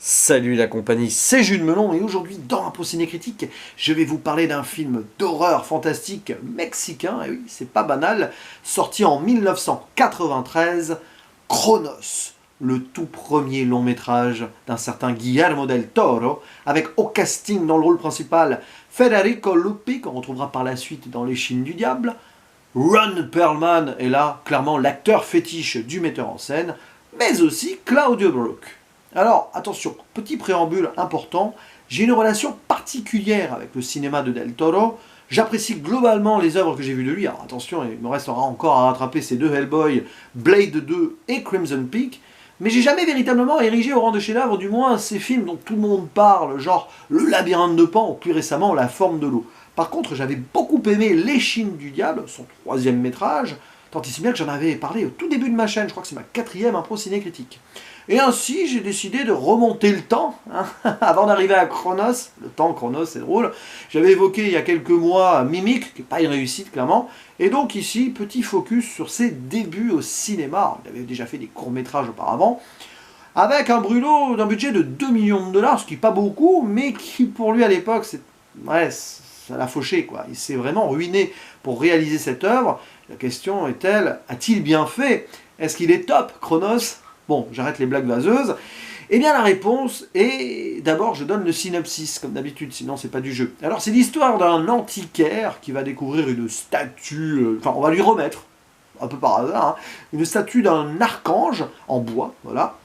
Salut la compagnie, c'est Jules Melon et aujourd'hui dans Impro Ciné Critique, je vais vous parler d'un film d'horreur fantastique mexicain, et oui, c'est pas banal, sorti en 1993, Cronos, le tout premier long métrage d'un certain Guillermo del Toro, avec au casting dans le rôle principal Federico Lupi, qu'on retrouvera par la suite dans Les Chines du Diable, Ron Perlman est là, clairement l'acteur fétiche du metteur en scène, mais aussi Claudio Brook. Alors, attention, petit préambule important, j'ai une relation particulière avec le cinéma de Del Toro, j'apprécie globalement les œuvres que j'ai vues de lui, alors attention, il me restera encore à rattraper ces deux Hellboy, Blade 2 et Crimson Peak, mais j'ai jamais véritablement érigé au rang de chef-d'œuvre, du moins ces films dont tout le monde parle, genre Le Labyrinthe de Pan ou plus récemment La Forme de l'eau. Par contre, j'avais beaucoup aimé Les Chines du Diable, son troisième métrage, tant et si bien que j'en avais parlé au tout début de ma chaîne, je crois que c'est ma 4e impro ciné critique. Et ainsi, j'ai décidé de remonter le temps, avant d'arriver à Cronos. Le temps, Cronos, c'est drôle. J'avais évoqué il y a quelques mois Mimic, qui n'est pas une réussite, clairement. Et donc ici, petit focus sur ses débuts au cinéma. Il avait déjà fait des courts-métrages auparavant, avec un brûlot d'un budget de 2 millions de dollars, ce qui n'est pas beaucoup, mais qui pour lui à l'époque, ça l'a fauché, quoi. Il s'est vraiment ruiné pour réaliser cette œuvre. La question est-elle, a-t-il bien fait? Est-ce qu'il est top, Cronos? Bon, j'arrête les blagues vaseuses. Eh bien, la réponse est... D'abord, je donne le synopsis, comme d'habitude, sinon c'est pas du jeu. Alors, c'est l'histoire d'un antiquaire qui va découvrir une statue... Enfin, on va lui remettre, un peu par hasard, une statue d'un archange en bois, voilà,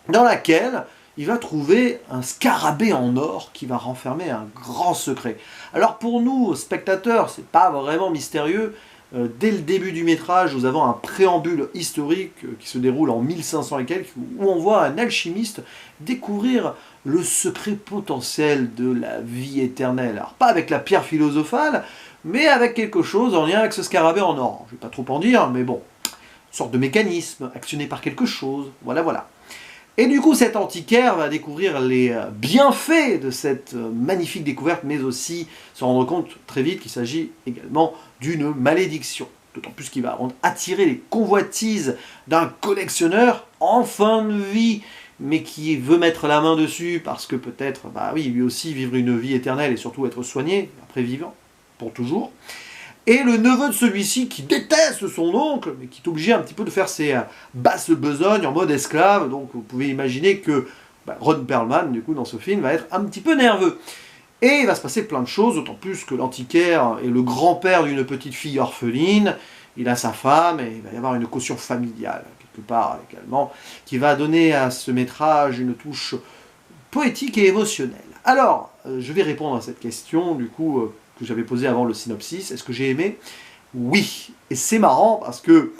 dans laquelle il va trouver un scarabée en or qui va renfermer un grand secret. Alors, pour nous, spectateurs, c'est pas vraiment mystérieux. Dès le début du métrage, nous avons un préambule historique qui se déroule en 1500 et quelques, où on voit un alchimiste découvrir le secret potentiel de la vie éternelle. Alors pas avec la pierre philosophale, mais avec quelque chose en lien avec ce scarabée en or. Je ne vais pas trop en dire, mais bon, une sorte de mécanisme actionné par quelque chose, voilà. Et du coup, cet antiquaire va découvrir les bienfaits de cette magnifique découverte, mais aussi se rendre compte très vite qu'il s'agit également d'une malédiction. D'autant plus qu'il va attirer les convoitises d'un collectionneur en fin de vie, mais qui veut mettre la main dessus parce que peut-être, lui aussi, vivre une vie éternelle et surtout être soigné, après vivant, pour toujours. Et le neveu de celui-ci, qui déteste son oncle, mais qui est obligé un petit peu de faire ses basses besognes en mode esclave, donc vous pouvez imaginer que Ron Perlman, du coup, dans ce film, va être un petit peu nerveux. Et il va se passer plein de choses, d'autant plus que l'antiquaire est le grand-père d'une petite fille orpheline, il a sa femme, et il va y avoir une caution familiale, quelque part également, qui va donner à ce métrage une touche poétique et émotionnelle. Alors, je vais répondre à cette question, du coup, que j'avais posée avant le synopsis. Est-ce que j'ai aimé? Oui. Et c'est marrant, parce que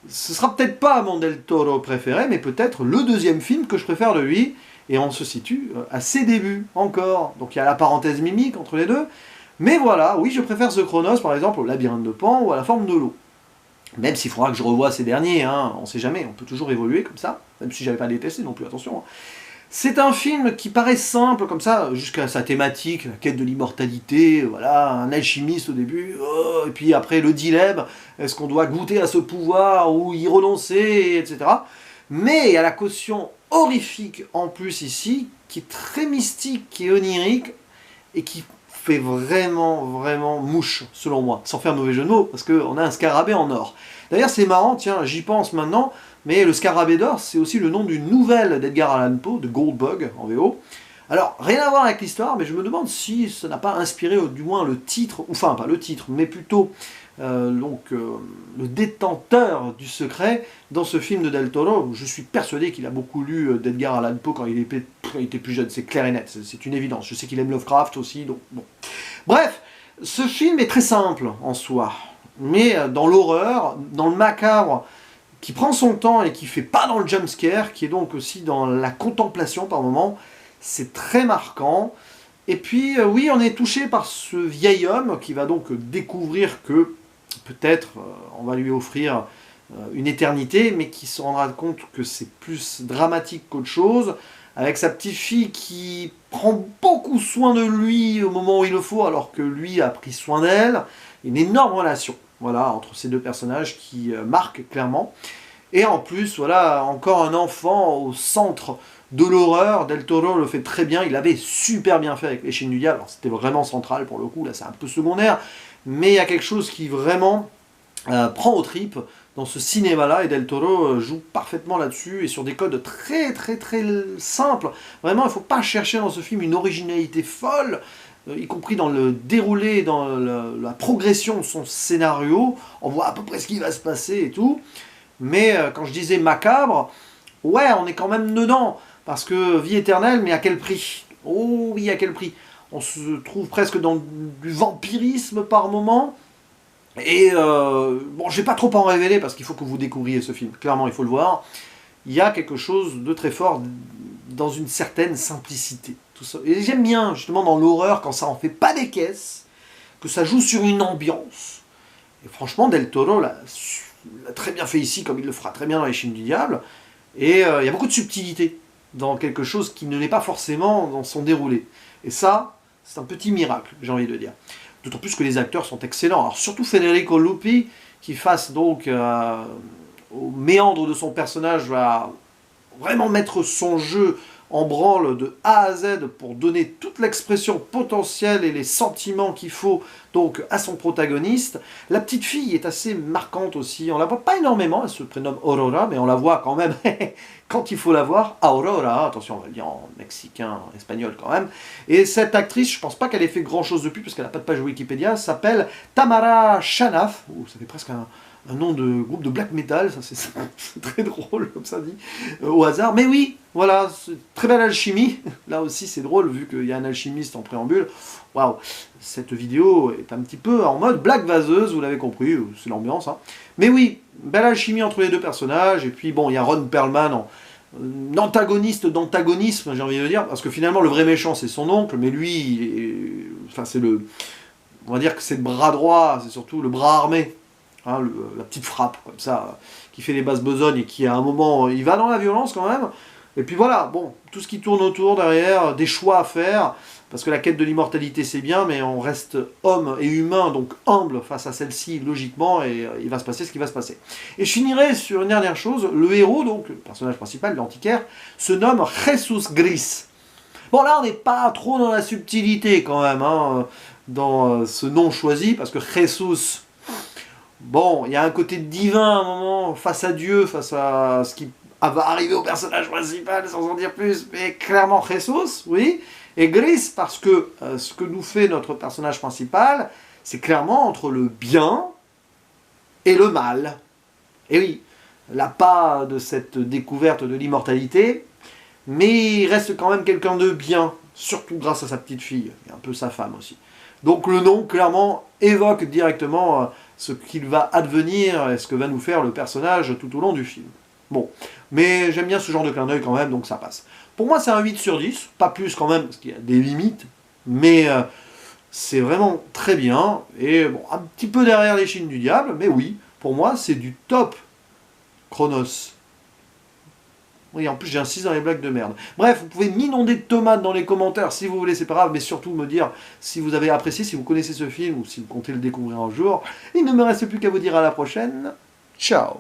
ce sera peut-être pas mon Del Toro préféré, mais peut-être le deuxième film que je préfère de lui, et on se situe à ses débuts, encore. Donc il y a la parenthèse mimique entre les deux, mais voilà, oui, je préfère ce Cronos, par exemple, au Labyrinthe de Pan ou à La Forme de l'eau. Même s'il faudra que je revoie ces derniers, on sait jamais, on peut toujours évoluer comme ça, même si j'avais pas détesté non plus, attention. C'est un film qui paraît simple comme ça, jusqu'à sa thématique, la quête de l'immortalité, voilà, un alchimiste au début, et puis après le dilemme, est-ce qu'on doit goûter à ce pouvoir ou y renoncer, etc. Mais il y a la caution horrifique en plus ici, qui est très mystique, qui est onirique, et qui fait vraiment mouche, selon moi, sans faire mauvais jeu de mots, parce qu'on a un scarabée en or. D'ailleurs c'est marrant, tiens, j'y pense maintenant, mais le Scarabée d'or, c'est aussi le nom d'une nouvelle d'Edgar Allan Poe, de Goldbug, en VO. Alors, rien à voir avec l'histoire, mais je me demande si ça n'a pas inspiré, du moins le titre, enfin pas le titre, mais plutôt le détenteur du secret dans ce film de Del Toro. Je suis persuadé qu'il a beaucoup lu d'Edgar Allan Poe quand il était plus jeune, c'est clair et net, c'est une évidence. Je sais qu'il aime Lovecraft aussi, donc bon. Bref, ce film est très simple en soi, mais dans l'horreur, dans le macabre, qui prend son temps et qui fait pas dans le jumpscare, qui est donc aussi dans la contemplation par moment, c'est très marquant. Et puis oui, on est touché par ce vieil homme qui va donc découvrir que peut-être on va lui offrir une éternité, mais qui se rendra compte que c'est plus dramatique qu'autre chose, avec sa petite fille qui prend beaucoup soin de lui au moment où il le faut, alors que lui a pris soin d'elle. Une énorme relation, voilà, entre ces deux personnages qui marquent clairement. Et en plus, voilà, encore un enfant au centre de l'horreur. Del Toro le fait très bien, il l'avait super bien fait avec Les Chiens du Diable, c'était vraiment central pour le coup, là c'est un peu secondaire, mais il y a quelque chose qui vraiment prend aux tripes dans ce cinéma-là, et Del Toro joue parfaitement là-dessus, et sur des codes très très très simples. Vraiment, il ne faut pas chercher dans ce film une originalité folle, y compris dans le déroulé, dans la progression de son scénario. On voit à peu près ce qui va se passer et tout. Mais quand je disais macabre, ouais, on est quand même dedans. Parce que vie éternelle, mais à quel prix? Oh oui, à quel prix? On se trouve presque dans du vampirisme par moment. Et bon, je vais pas trop en révéler parce qu'il faut que vous découvriez ce film. Clairement, il faut le voir. Il y a quelque chose de très fort dans une certaine simplicité. Tout ça. Et j'aime bien, justement, dans l'horreur, quand ça en fait pas des caisses, que ça joue sur une ambiance. Et franchement, Del Toro l'a très bien fait ici, comme il le fera très bien dans Les Chiens du Diable. Et il y a beaucoup de subtilité dans quelque chose qui ne l'est pas forcément dans son déroulé. Et ça, c'est un petit miracle, j'ai envie de dire. D'autant plus que les acteurs sont excellents. Alors surtout Federico Lupi, qui face donc au méandre de son personnage, va vraiment mettre son jeu en branle de A à Z pour donner toute l'expression potentielle et les sentiments qu'il faut donc à son protagoniste. La petite fille est assez marquante aussi, on la voit pas énormément, elle se prénomme Aurora, mais on la voit quand même quand il faut la voir, Aurora, attention on va le dire en mexicain, en espagnol quand même. Et cette actrice, je pense pas qu'elle ait fait grand chose depuis, parce qu'elle n'a pas de page Wikipédia, s'appelle Tamara Shanaf, ça fait presque un nom de groupe de black metal, ça c'est très drôle comme ça dit, au hasard. Mais oui, voilà, très belle alchimie. Là aussi c'est drôle vu qu'il y a un alchimiste en préambule. Waouh, cette vidéo est un petit peu en mode blague vaseuse, vous l'avez compris, c'est l'ambiance. Hein. Mais oui, belle alchimie entre les deux personnages. Et puis bon, il y a Ron Perlman en antagoniste d'antagonisme, j'ai envie de dire, parce que finalement le vrai méchant c'est son oncle, mais lui, enfin c'est le, on va dire que c'est le bras droit, c'est surtout le bras armé. Hein, la petite frappe, comme ça, qui fait les basses besognes et qui, à un moment, il va dans la violence quand même. Et puis voilà, bon, tout ce qui tourne autour, derrière, des choix à faire, parce que la quête de l'immortalité, c'est bien, mais on reste homme et humain, donc humble face à celle-ci, logiquement, et il va se passer ce qui va se passer. Et je finirai sur une dernière chose, le héros, donc, le personnage principal, l'antiquaire, se nomme Jesus Gris. Bon, là, on n'est pas trop dans la subtilité, quand même, hein, dans ce nom choisi, parce que Jesus... Bon, il y a un côté divin à un moment, face à Dieu, face à ce qui va arriver au personnage principal, sans en dire plus, mais clairement Jesus, oui, et Gris, parce que ce que nous fait notre personnage principal, c'est clairement entre le bien et le mal. Et oui, là pas de cette découverte de l'immortalité, mais il reste quand même quelqu'un de bien, surtout grâce à sa petite fille, et un peu sa femme aussi. Donc le nom, clairement, évoque directement ce qu'il va advenir et ce que va nous faire le personnage tout au long du film. Bon, mais j'aime bien ce genre de clin d'œil quand même, donc ça passe. Pour moi, c'est un 8 sur 10, pas plus quand même, parce qu'il y a des limites, mais c'est vraiment très bien, et bon, un petit peu derrière Les Chiens du Diable, mais oui, pour moi, c'est du top Chronos. Oui, en plus j'insiste dans les blagues de merde. Bref, vous pouvez m'inonder de tomates dans les commentaires si vous voulez, c'est pas grave, mais surtout me dire si vous avez apprécié, si vous connaissez ce film ou si vous comptez le découvrir un jour. Il ne me reste plus qu'à vous dire à la prochaine. Ciao!